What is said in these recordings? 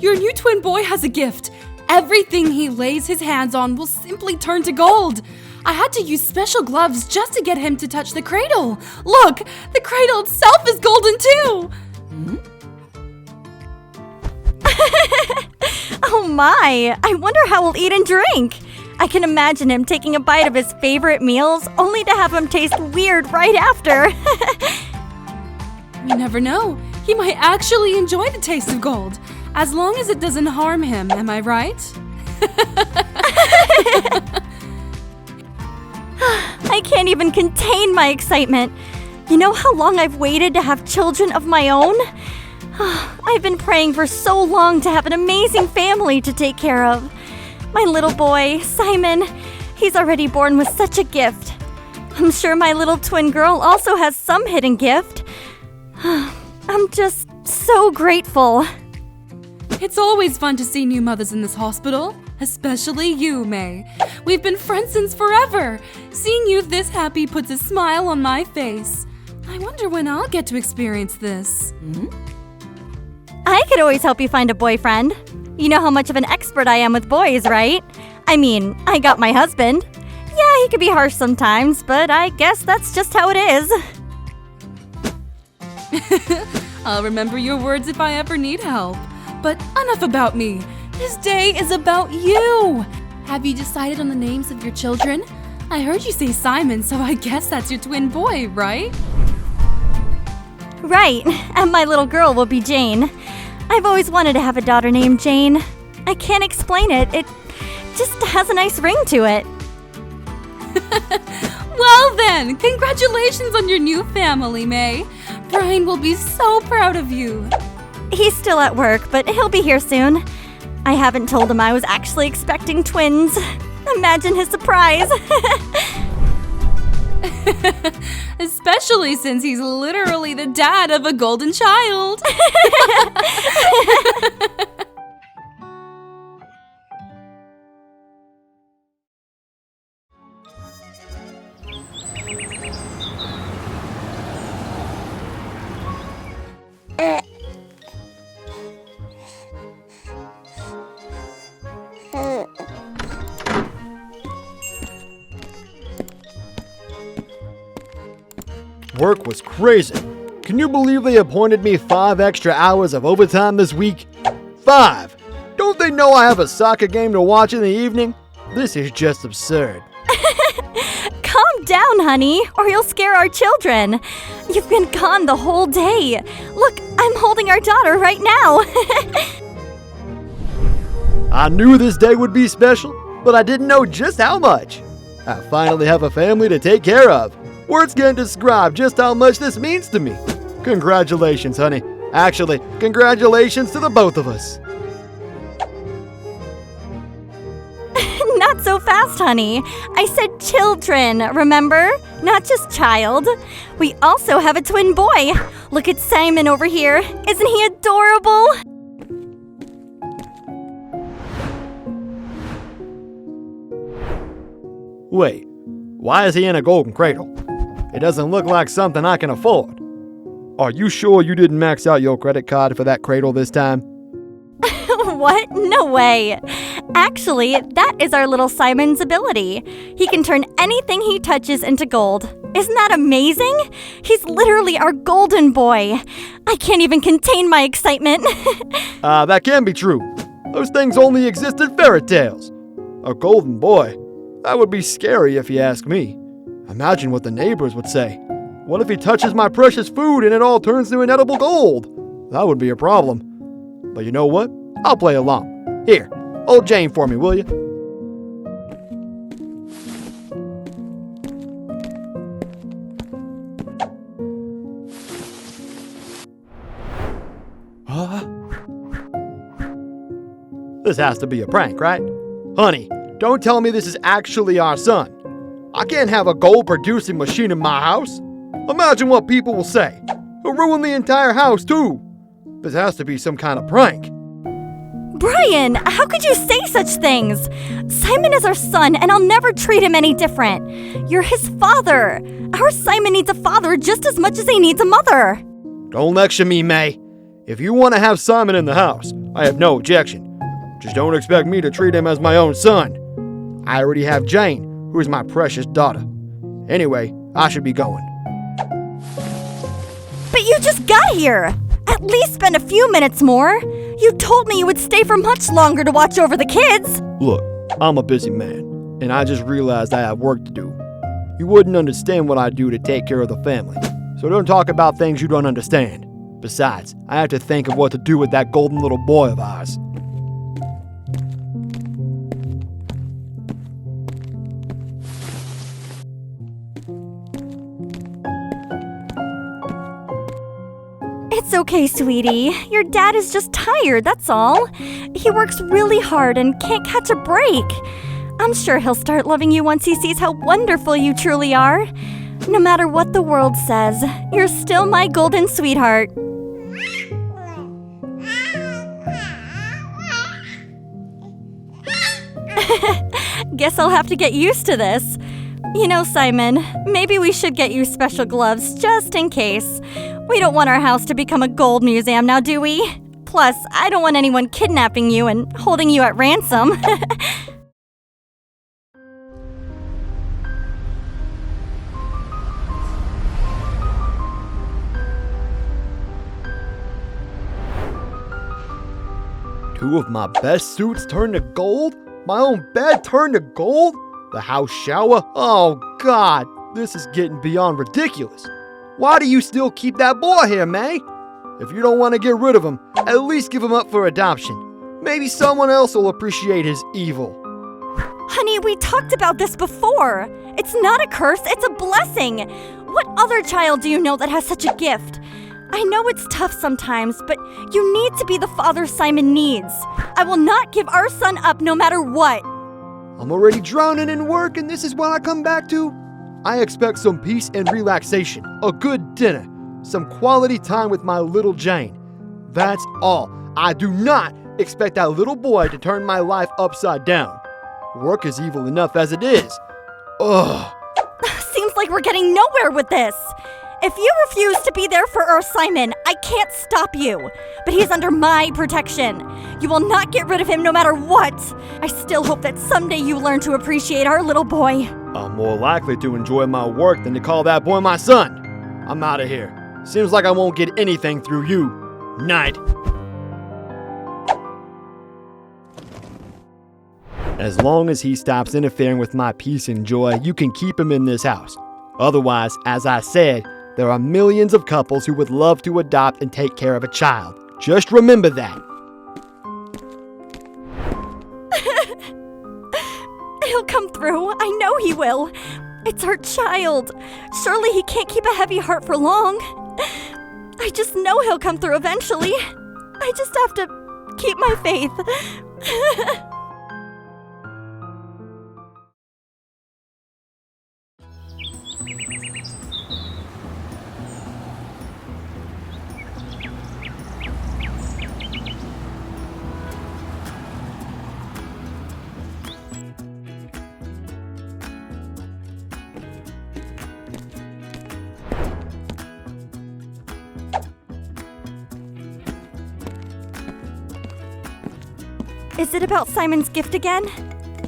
Your new twin boy has a gift. Everything he lays his hands on will simply turn to gold. I had to use special gloves just to get him to touch the cradle. Look, the cradle itself is golden too. Oh my, I wonder how he'll eat and drink. I can imagine him taking a bite of his favorite meals only to have him taste weird right after. You never know. He might actually enjoy the taste of gold, as long as it doesn't harm him, am I right? I can't even contain my excitement. You know how long I've waited to have children of my own? I've been praying for so long to have an amazing family to take care of. My little boy, Simon, he's already born with such a gift. I'm sure my little twin girl also has some hidden gift. I'm just so grateful. It's always fun to see new mothers in this hospital, especially you, May. We've been friends since forever. Seeing you this happy puts a smile on my face. I wonder when I'll get to experience this. I could always help you find a boyfriend. You know how much of an expert I am with boys, right? I mean, I got my husband. Yeah, he can be harsh sometimes, but I guess that's just how it is. I'll remember your words if I ever need help. But enough about me. This day is about you. Have you decided on the names of your children? I heard you say Simon, so I guess that's your twin boy, right? Right, and my little girl will be Jane. I've always wanted to have a daughter named Jane. I can't explain it. It just has a nice ring to it. Well then, congratulations on your new family, May. Brian will be so proud of you. He's still at work, but he'll be here soon. I haven't told him I was actually expecting twins. Imagine his surprise. Especially since he's literally the dad of a golden child. Work was crazy. Can you believe they appointed me 5 extra hours of overtime this week? 5! Don't they know I have a soccer game to watch in the evening? This is just absurd. Calm down, honey, or you'll scare our children. You've been gone the whole day. Look, I'm holding our daughter right now. I knew this day would be special, but I didn't know just how much. I finally have a family to take care of. Words can't describe just how much this means to me. Congratulations, honey. Actually, congratulations to the both of us. Not so fast, honey. I said children, remember? Not just child. We also have a twin boy. Look at Simon over here. Isn't he adorable? Wait, why is he in a golden cradle? It doesn't look like something I can afford. Are you sure you didn't max out your credit card for that cradle this time? What? No way. Actually, that is our little Simon's ability. He can turn anything he touches into gold. Isn't that amazing? He's literally our golden boy. I can't even contain my excitement. That can be true. Those things only exist in fairy tales. A golden boy? That would be scary if you ask me. Imagine what the neighbors would say. What if he touches my precious food and it all turns to inedible gold? That would be a problem. But you know what? I'll play along. Here, hold Jane for me, will you? This has to be a prank, right? Honey, don't tell me this is actually our son. I can't have a gold-producing machine in my house. Imagine what people will say. It'll ruin the entire house, too. This has to be some kind of prank. Brian, how could you say such things? Simon is our son, and I'll never treat him any different. You're his father. Our Simon needs a father just as much as he needs a mother. Don't lecture me, May. If you want to have Simon in the house, I have no objection. Just don't expect me to treat him as my own son. I already have Jane, who is my precious daughter. Anyway, I should be going. But you just got here! At least spend a few minutes more! You told me you would stay for much longer to watch over the kids! Look, I'm a busy man, and I just realized I have work to do. You wouldn't understand what I do to take care of the family, so don't talk about things you don't understand. Besides, I have to think of what to do with that golden little boy of ours. It's okay, sweetie. Your dad is just tired, that's all. He works really hard and can't catch a break. I'm sure he'll start loving you once he sees how wonderful you truly are. No matter what the world says, you're still my golden sweetheart. Guess I'll have to get used to this. You know, Simon, maybe we should get you special gloves just in case. We don't want our house to become a gold museum now, do we? Plus, I don't want anyone kidnapping you and holding you at ransom. Two of my best suits turned to gold? My own bed turned to gold? The house shower? Oh, God, this is getting beyond ridiculous. Why do you still keep that boy here, May? If you don't want to get rid of him, at least give him up for adoption. Maybe someone else will appreciate his evil. Honey, we talked about this before. It's not a curse, it's a blessing. What other child do you know that has such a gift? I know it's tough sometimes, but you need to be the father Simon needs. I will not give our son up no matter what. I'm already drowning in work, and this is what I come back to? I expect some peace and relaxation, a good dinner, some quality time with my little Jane. That's all. I do not expect that little boy to turn my life upside down. Work is evil enough as it is. Ugh. Seems like we're getting nowhere with this. If you refuse to be there for our Simon, I can't stop you. But he's under my protection. You will not get rid of him no matter what. I still hope that someday you learn to appreciate our little boy. I'm more likely to enjoy my work than to call that boy my son. I'm out of here. Seems like I won't get anything through you. Night. As long as he stops interfering with my peace and joy, you can keep him in this house. Otherwise, as I said, there are millions of couples who would love to adopt and take care of a child. Just remember that. He'll come through. I know he will. It's our child. Surely he can't keep a heavy heart for long. I just know he'll come through eventually. I just have to keep my faith. Is it about Simon's gift again?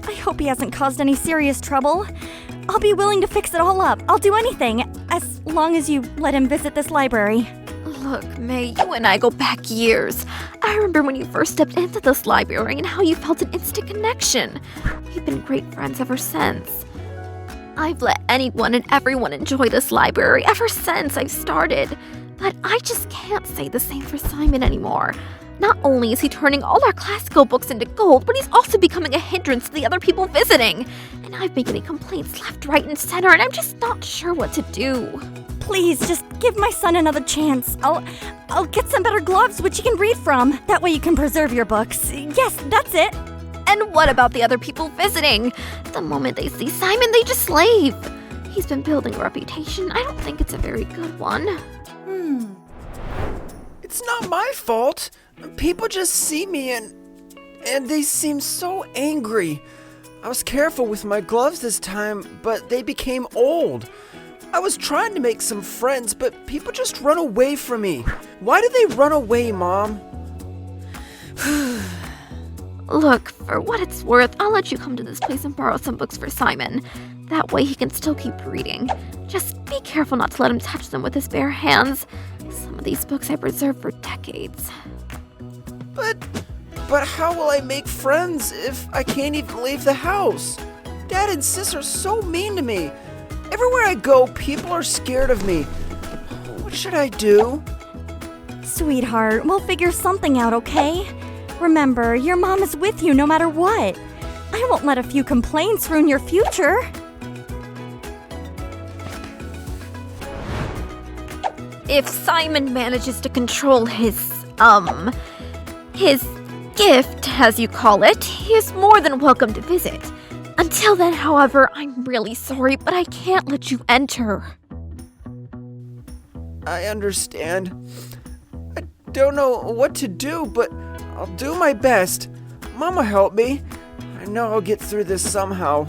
I hope he hasn't caused any serious trouble. I'll be willing to fix it all up. I'll do anything, as long as you let him visit this library. Look, May, you and I go back years. I remember when you first stepped into this library and how you felt an instant connection. We've been great friends ever since. I've let anyone and everyone enjoy this library ever since I've started. But I just can't say the same for Simon anymore. Not only is he turning all our classical books into gold, but he's also becoming a hindrance to the other people visiting. And I've been getting complaints left, right, and center, and I'm just not sure what to do. Please, just give my son another chance. I'll get some better gloves which you can read from. That way you can preserve your books. Yes, that's it. And what about the other people visiting? The moment they see Simon, they just leave. He's been building a reputation. I don't think it's a very good one. It's not my fault. People just see me and they seem so angry. I was careful with my gloves this time, but they became old. I was trying to make some friends, but people just run away from me. Why do they run away, Mom? Look, for what it's worth, I'll let you come to this place and borrow some books for Simon. That way he can still keep reading. Just be careful not to let him touch them with his bare hands. Some of these books I preserved for decades. But how will I make friends if I can't even leave the house? Dad and Sis are so mean to me. Everywhere I go, people are scared of me. What should I do? Sweetheart, we'll figure something out, okay? Remember, your mom is with you no matter what. I won't let a few complaints ruin your future. If Simon manages to control his gift, as you call it, he is more than welcome to visit. Until then, however, I'm really sorry, but I can't let you enter. I understand. I don't know what to do, but I'll do my best. Mama help me. I know I'll get through this somehow.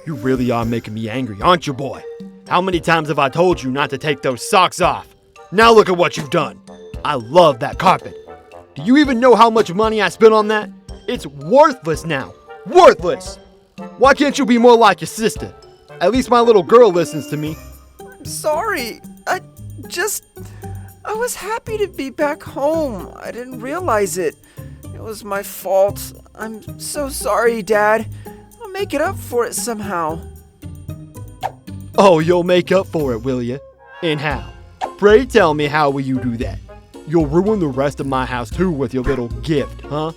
You really are making me angry, aren't you, boy? How many times have I told you not to take those socks off? Now look at what you've done. I love that carpet. Do you even know how much money I spent on that? It's worthless now. Worthless! Why can't you be more like your sister? At least my little girl listens to me. Sorry. I was happy to be back home. I didn't realize it. It was my fault. I'm so sorry, Dad. I'll make it up for it somehow. Oh, you'll make up for it, will you? And how? Pray tell me, how will you do that? You'll ruin the rest of my house too with your little gift, huh?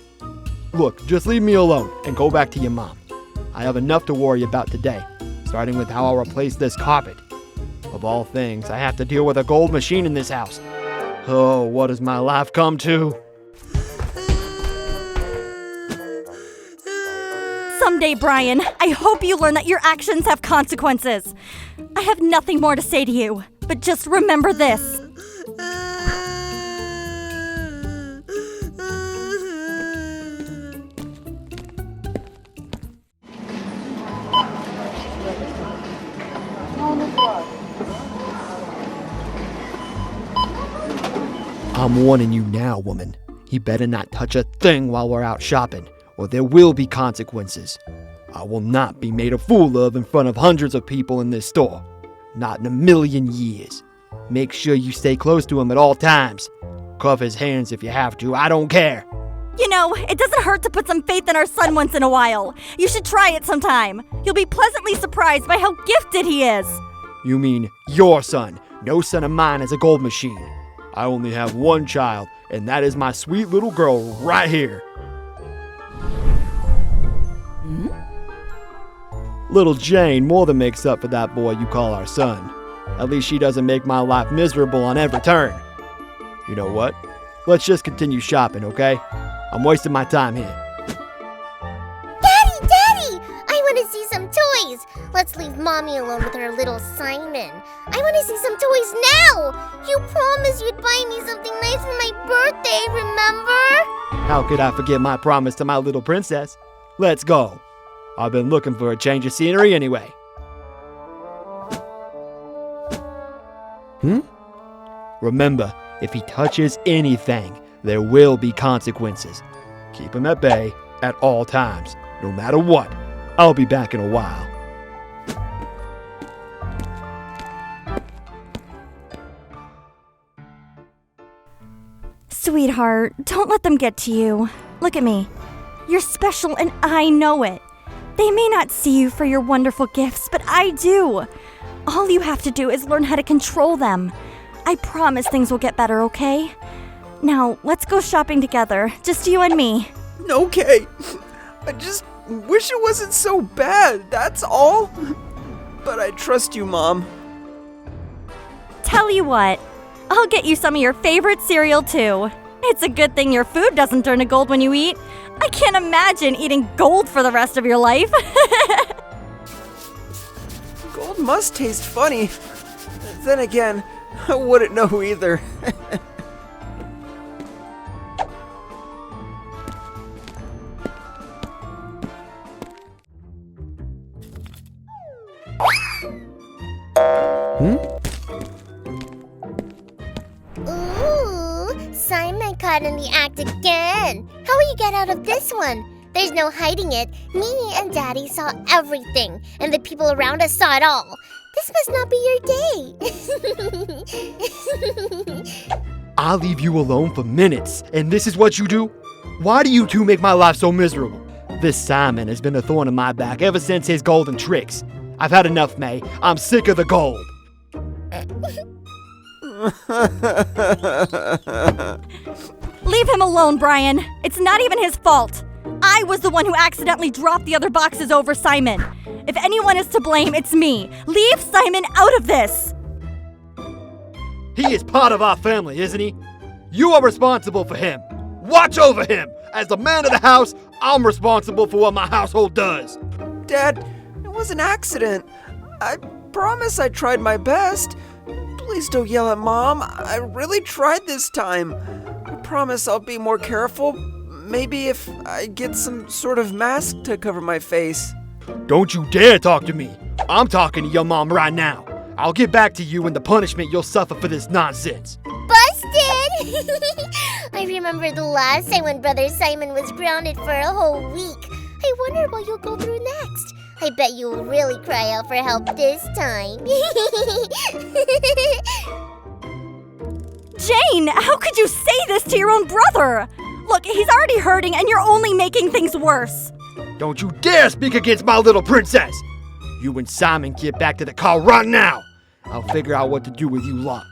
Look, just leave me alone and go back to your mom. I have enough to worry about today, starting with how I'll replace this carpet. Of all things, I have to deal with a gold machine in this house. Oh, what has my life come to? Someday, Brian, I hope you learn that your actions have consequences. I have nothing more to say to you, but just remember this. I'm warning you now, woman. You better not touch a thing while we're out shopping, or there will be consequences. I will not be made a fool of in front of hundreds of people in this store. Not in a million years. Make sure you stay close to him at all times. Cuff his hands if you have to, I don't care. You know, it doesn't hurt to put some faith in our son once in a while. You should try it sometime. You'll be pleasantly surprised by how gifted he is. You mean your son? No son of mine is a gold machine. I only have one child, and that is my sweet little girl right here. Little Jane more than makes up for that boy you call our son. At least she doesn't make my life miserable on every turn. You know what? Let's just continue shopping, okay? I'm wasting my time here. Daddy! I want to see some toys. Let's leave Mommy alone with her little Simon. I want to see some toys now. You promised you'd buy me something nice for my birthday, remember? How could I forget my promise to my little princess? Let's go. I've been looking for a change of scenery anyway. Remember, if he touches anything, there will be consequences. Keep him at bay at all times, no matter what. I'll be back in a while. Sweetheart, don't let them get to you. Look at me. You're special and I know it. They may not see you for your wonderful gifts, but I do. All you have to do is learn how to control them. I promise things will get better, okay? Now, let's go shopping together, just you and me. Okay. I just wish it wasn't so bad, that's all. But I trust you, Mom. Tell you what, I'll get you some of your favorite cereal too. It's a good thing your food doesn't turn to gold when you eat. I can't imagine eating gold for the rest of your life. Gold must taste funny. Then again, I wouldn't know either. Ooh, Simon caught in the act again. How will you get out of this one? There's no hiding it. Me and Daddy saw everything, and the people around us saw it all. This must not be your day. I leave you alone for minutes, and this is what you do? Why do you two make my life so miserable? This Simon has been a thorn in my back ever since his golden tricks. I've had enough, May. I'm sick of the gold. Leave him alone, Brian. It's not even his fault. I was the one who accidentally dropped the other boxes over Simon. If anyone is to blame, it's me. Leave Simon out of this. He is part of our family, isn't he? You are responsible for him. Watch over him. As the man of the house, I'm responsible for what my household does. Dad, it was an accident. I promise I tried my best. Please don't yell at Mom. I really tried this time. I promise I'll be more careful. Maybe if I get some sort of mask to cover my face. Don't you dare talk to me. I'm talking to your mom right now. I'll get back to you and the punishment you'll suffer for this nonsense. Busted! I remember the last time when Brother Simon was grounded for a whole week. I wonder what you'll go through next. I bet you'll really cry out for help this time. Jane, how could you say this to your own brother? Look, he's already hurting and you're only making things worse. Don't you dare speak against my little princess. You and Simon get back to the car right now. I'll figure out what to do with you lot.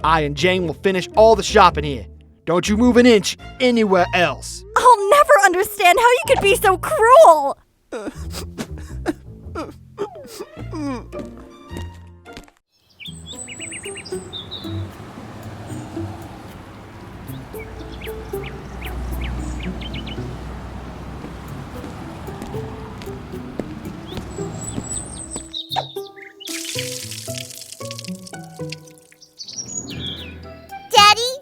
I and Jane will finish all the shopping here. Don't you move an inch anywhere else. I'll never understand how you could be so cruel.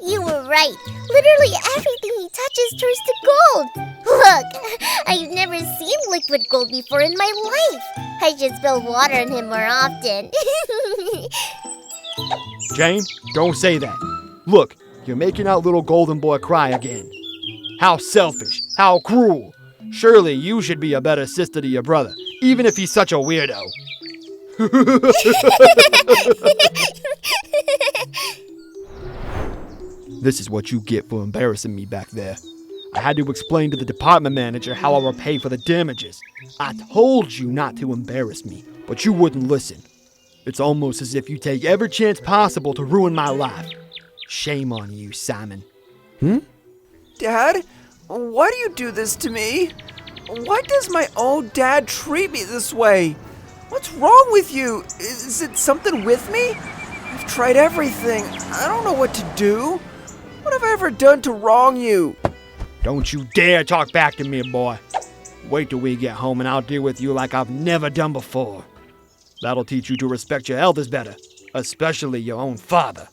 You were right. Literally everything he touches turns to gold. Look, I've never seen liquid gold before in my life. I should spill water on him more often. Jane, don't say that. Look, you're making that little golden boy cry again. How selfish, how cruel. Surely you should be a better sister to your brother, even if he's such a weirdo. This is what you get for embarrassing me back there. I had to explain to the department manager how I'll repay for the damages. I told you not to embarrass me, but you wouldn't listen. It's almost as if you take every chance possible to ruin my life. Shame on you, Simon. Dad, why do you do this to me? Why does my own dad treat me this way? What's wrong with you? Is it something with me? I've tried everything. I don't know what to do. What have I ever done to wrong you? Don't you dare talk back to me, boy. Wait till we get home and I'll deal with you like I've never done before. That'll teach you to respect your elders better, especially your own father.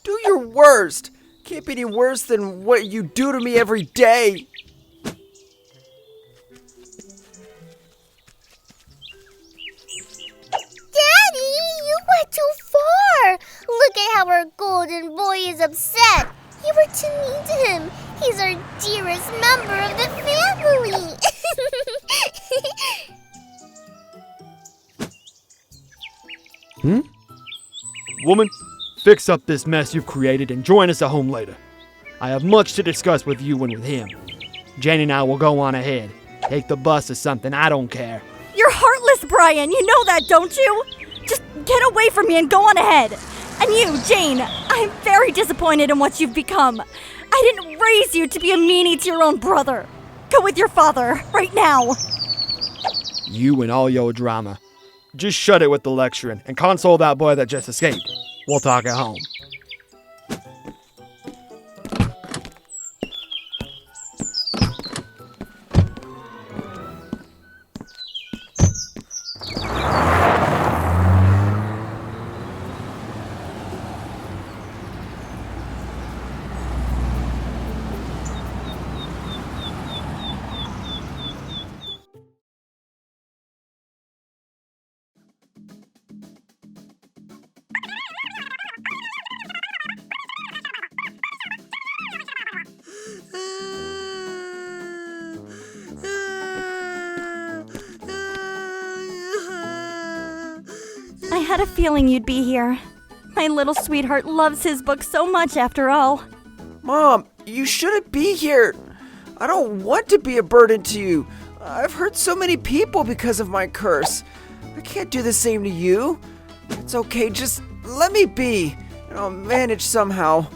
Do your worst. Can't be any worse than what you do to me every day. Daddy, you went too far. Look at how our golden boy is upset. You were too mean to him. He's our dearest member of the family. Woman, fix up this mess you've created and join us at home later. I have much to discuss with you and with him. Jane and I will go on ahead. Take the bus or something, I don't care. You're heartless, Brian. You know that, don't you? Just get away from me and go on ahead. And you, Jane, I'm very disappointed in what you've become. I didn't raise you to be a meanie to your own brother. Go with your father, right now. You and all your drama. Just shut it with the lecturing and console that boy that just escaped. We'll talk at home. I had a feeling you'd be here. My little sweetheart loves his book so much after all. Mom, you shouldn't be here. I don't want to be a burden to you. I've hurt so many people because of my curse. I can't do the same to you. It's okay, just let me be. And I'll manage somehow.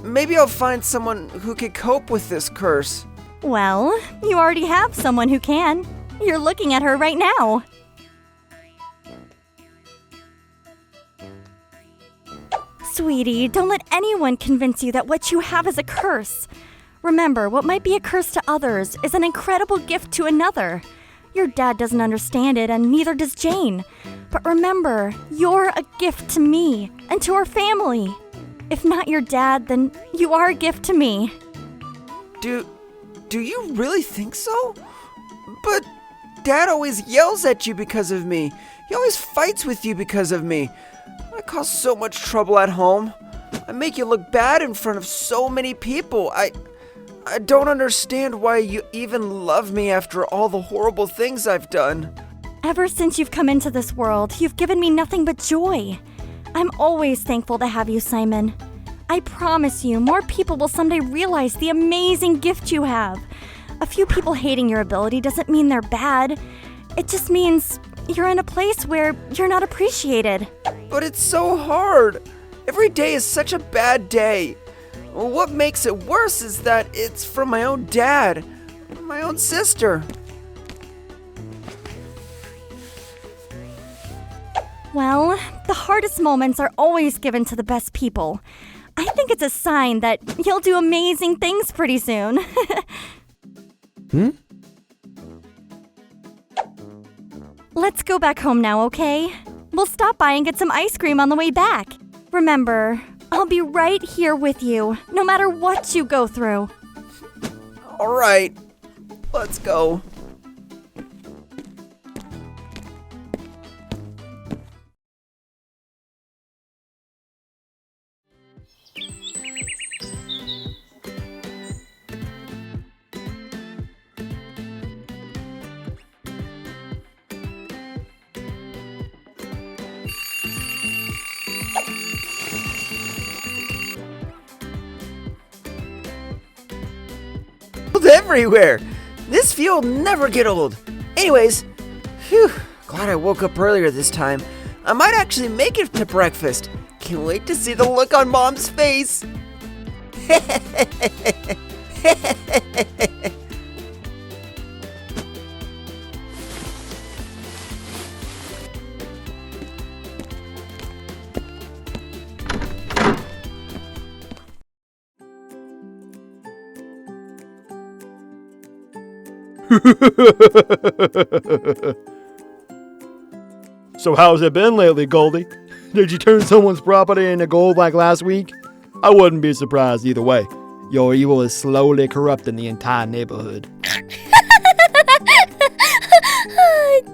Maybe I'll find someone who can cope with this curse. Well, you already have someone who can. You're looking at her right now. Sweetie, don't let anyone convince you that what you have is a curse. Remember, what might be a curse to others is an incredible gift to another. Your dad doesn't understand it, and neither does Jane. But remember, you're a gift to me and to our family. If not your dad, then you are a gift to me. Do you really think so? But Dad always yells at you because of me. He always fights with you because of me. I cause so much trouble at home. I make you look bad in front of so many people. I don't understand why you even love me after all the horrible things I've done. Ever since you've come into this world, you've given me nothing but joy. I'm always thankful to have you, Simon. I promise you, more people will someday realize the amazing gift you have. A few people hating your ability doesn't mean they're bad. It just means you're in a place where you're not appreciated. But it's so hard. Every day is such a bad day. What makes it worse is that it's from my own dad, my own sister. Well, the hardest moments are always given to the best people. I think it's a sign that you'll do amazing things pretty soon. Let's go back home now, okay? We'll stop by and get some ice cream on the way back. Remember, I'll be right here with you, no matter what you go through. All right, let's go. Everywhere. This view will never get old. Anyways, glad I woke up earlier this time. I might actually make it to breakfast. Can't wait to see the look on Mom's face. So how's it been lately, Goldie? Did you turn someone's property into gold like last week? I wouldn't be surprised either way. Your evil is slowly corrupting the entire neighborhood.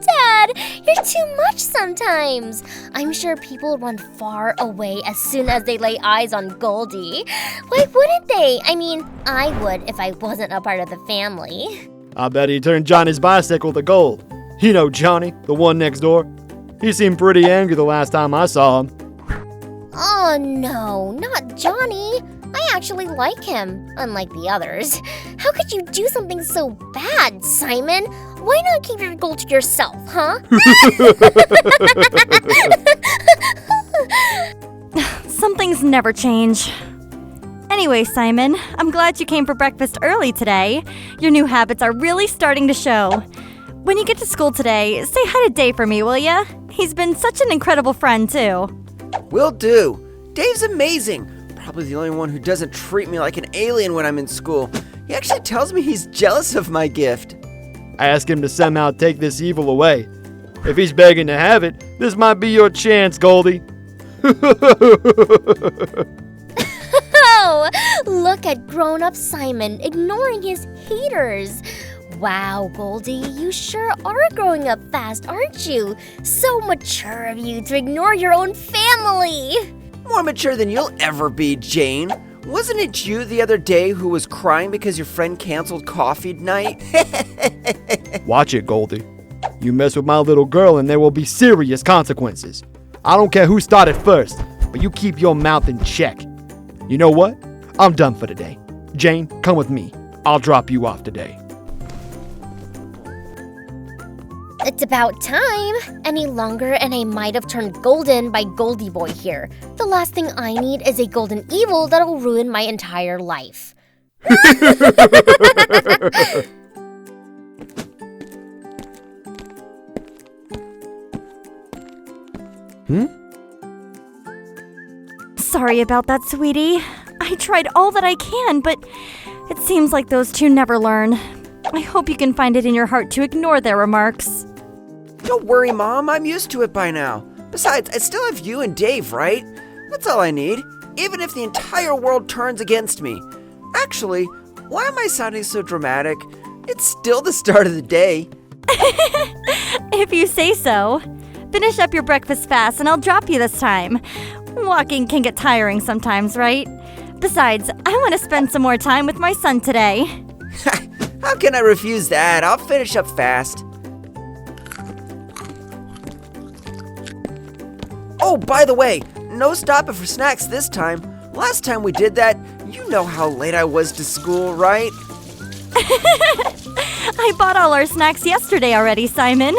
Dad, you're too much sometimes. I'm sure people would run far away as soon as they lay eyes on Goldie. Why wouldn't they? I mean, I would if I wasn't a part of the family. I bet he turned Johnny's bicycle to gold. You know Johnny, the one next door? He seemed pretty angry the last time I saw him. Oh no, not Johnny. I actually like him, unlike the others. How could you do something so bad, Simon? Why not keep your gold to yourself, huh? Some things never change. Anyway, Simon, I'm glad you came for breakfast early today. Your new habits are really starting to show. when you get to school today, say hi to Dave for me, will ya? He's been such an incredible friend, too. Will do. Dave's amazing. Probably the only one who doesn't treat me like an alien when I'm in school. He actually tells me he's jealous of my gift. I ask him to somehow take this evil away. If he's begging to have it, this might be your chance, Goldie. Oh, look at grown-up Simon ignoring his haters. Wow, Goldie, you sure are growing up fast, aren't you? So mature of you to ignore your own family. More mature than you'll ever be, Jane. Wasn't it you the other day who was crying because your friend canceled coffee night? Watch it, Goldie. You mess with my little girl and there will be serious consequences. I don't care who started first, but you keep your mouth in check. You know what? I'm done for today. Jane, come with me. I'll drop you off today. It's about time. Any longer and I might have turned golden by Goldie Boy here. The last thing I need is a golden evil that'll ruin my entire life. Sorry about that, sweetie. I tried all that I can, but it seems like those two never learn. I hope you can find it in your heart to ignore their remarks. Don't worry, Mom. I'm used to it by now. Besides, I still have you and Dave, right? That's all I need, even if the entire world turns against me. Actually, why am I sounding so dramatic? It's still the start of the day. If you say so. Finish up your breakfast fast and I'll drop you this time. Walking can get tiring sometimes, right? Besides, I want to spend some more time with my son today. How can I refuse that? I'll finish up fast. Oh, by the way, no stopping for snacks this time. Last time we did that, you know how late I was to school, right? I bought all our snacks yesterday already, Simon.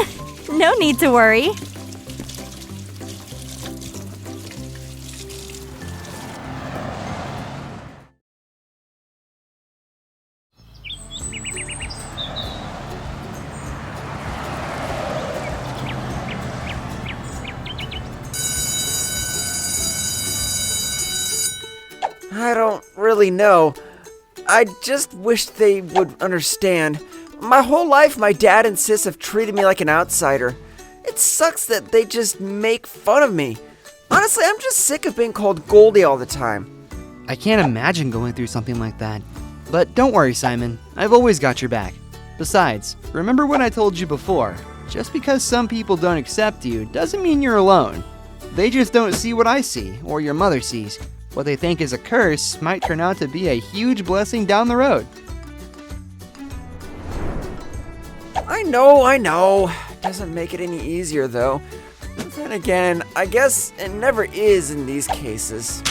No need to worry. I don't really know. I just wish they would understand. My whole life, my dad and sis have treated me like an outsider. It sucks that they just make fun of me. Honestly, I'm just sick of being called Goldie all the time. I can't imagine going through something like that. But don't worry, Simon. I've always got your back. Besides, remember what I told you before. Just because some people don't accept you doesn't mean you're alone. They just don't see what I see, or your mother sees. What they think is a curse might turn out to be a huge blessing down the road. I know. Doesn't make it any easier, though. But then again, I guess it never is in these cases.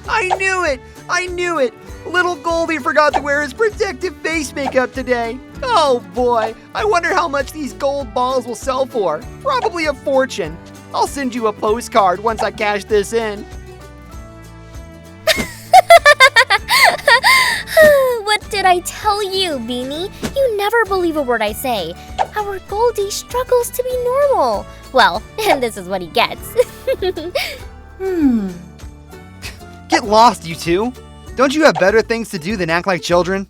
I knew it! Little Goldie forgot to wear his protective face makeup today. Oh boy, I wonder how much these gold balls will sell for. Probably a fortune. I'll send you a postcard once I cash this in. What did I tell you, Beanie? You never believe a word I say. Our Goldie struggles to be normal. Well, and this is what he gets. Get lost, you two. Don't you have better things to do than act like children?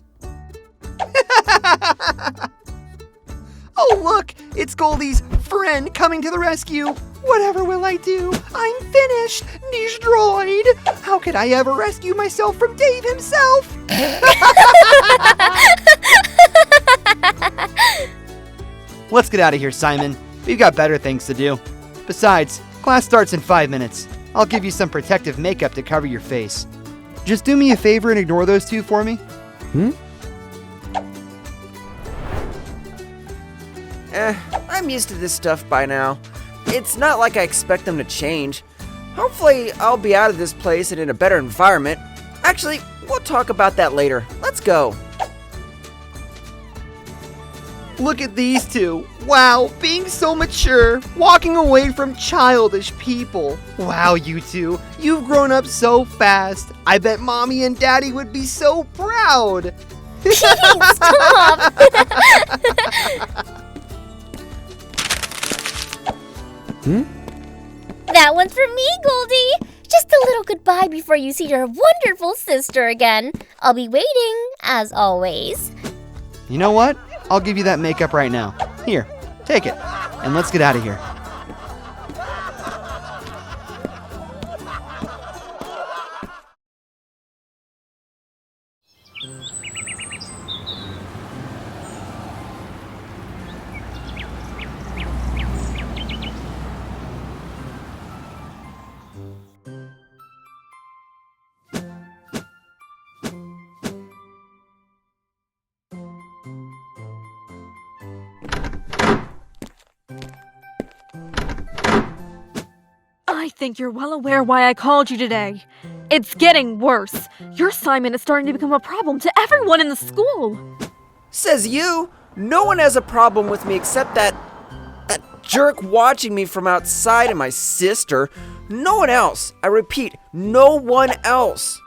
Oh look, it's Goldie's friend coming to the rescue. Whatever will I do? I'm finished, destroyed. How could I ever rescue myself from Dave himself? Let's get out of here, Simon. We've got better things to do. Besides, class starts in 5 minutes. I'll give you some protective makeup to cover your face. Just do me a favor and ignore those two for me. I'm used to this stuff by now. It's not like I expect them to change. Hopefully, I'll be out of this place and in a better environment. Actually, we'll talk about that later. Let's go. Look at these two. Wow, being so mature, walking away from childish people. Wow, you two, you've grown up so fast. I bet Mommy and Daddy would be so proud. Stop! That one's for me, Goldie. Just a little goodbye before you see your wonderful sister again. I'll be waiting, as always. You know what? I'll give you that makeup right now. Here, take it, and let's get out of here. I think you're well aware why I called you today. It's getting worse. Your Simon is starting to become a problem to everyone in the school. Says you. No one has a problem with me except that jerk watching me from outside and my sister. No one else. I repeat, no one else.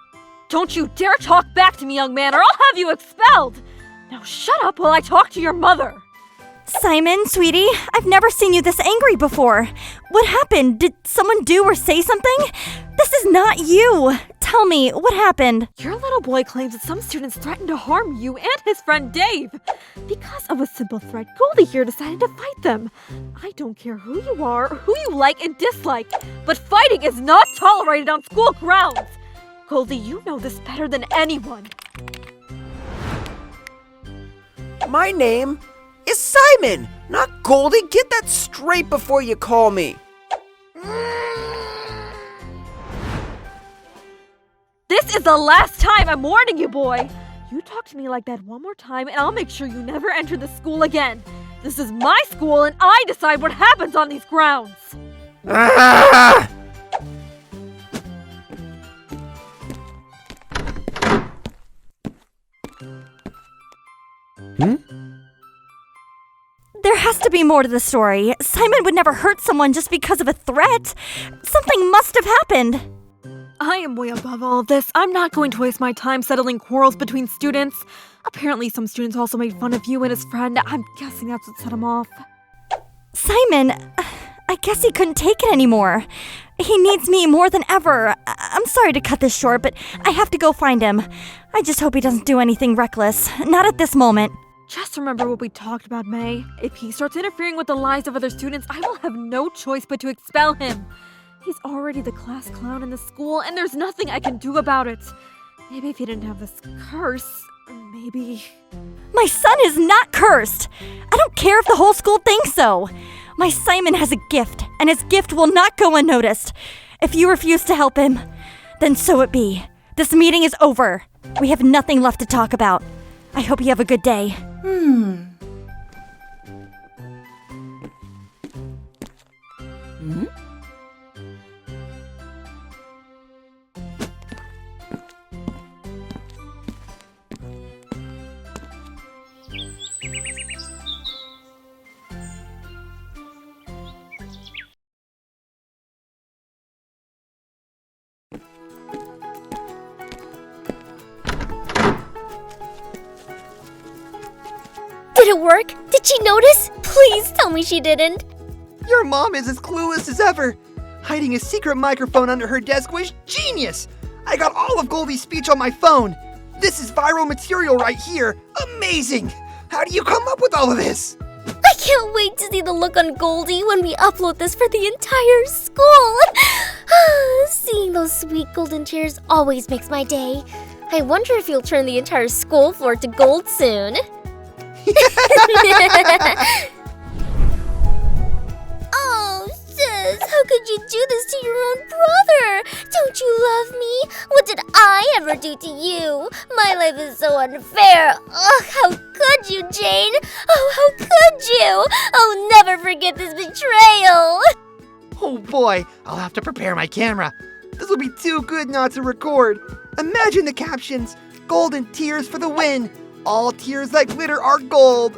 Don't you dare talk back to me, young man, or I'll have you expelled. Now shut up while I talk to your mother. Simon, sweetie, I've never seen you this angry before. What happened? Did someone do or say something? This is not you. Tell me, what happened? Your little boy claims that some students threatened to harm you and his friend Dave. Because of a simple threat, Goldie here decided to fight them. I don't care who you are or who you like and dislike, but fighting is not tolerated on school grounds. Goldie, you know this better than anyone. My name is Simon, not Goldie. Get that straight before you call me. This is the last time I'm warning you, boy. You talk to me like that one more time and I'll make sure you never enter the school again. This is my school and I decide what happens on these grounds. Ah! There has to be more to the story. Simon would never hurt someone just because of a threat. Something must have happened. I am way above all of this. I'm not going to waste my time settling quarrels between students. Apparently some students also made fun of you and his friend. I'm guessing that's what set him off. Simon, I guess he couldn't take it anymore. He needs me more than ever. I'm sorry to cut this short, but I have to go find him. I just hope he doesn't do anything reckless. Not at this moment. Just remember what we talked about, May. If he starts interfering with the lives of other students, I will have no choice but to expel him. He's already the class clown in the school, and there's nothing I can do about it. Maybe if he didn't have this curse, maybe... My son is not cursed! I don't care if the whole school thinks so! My Simon has a gift, and his gift will not go unnoticed. If you refuse to help him, then so it be. This meeting is over. We have nothing left to talk about. I hope you have a good day. Did it work? Did she notice? Please tell me she didn't. Your mom is as clueless as ever. Hiding a secret microphone under her desk was genius. I got all of Goldie's speech on my phone. This is viral material right here. Amazing. How do you come up with all of this? I can't wait to see the look on Goldie when we upload this for the entire school. Seeing those sweet golden tears always makes my day. I wonder if you'll turn the entire school floor to gold soon. Oh, sis, how could you do this to your own brother? Don't you love me? What did I ever do to you? My life is so unfair. Ugh, how could you, Jane? Oh, how could you? I'll never forget this betrayal. Oh boy, I'll have to prepare my camera. This will be too good not to record. Imagine the captions. Golden tears for the win. All tears that glitter are gold.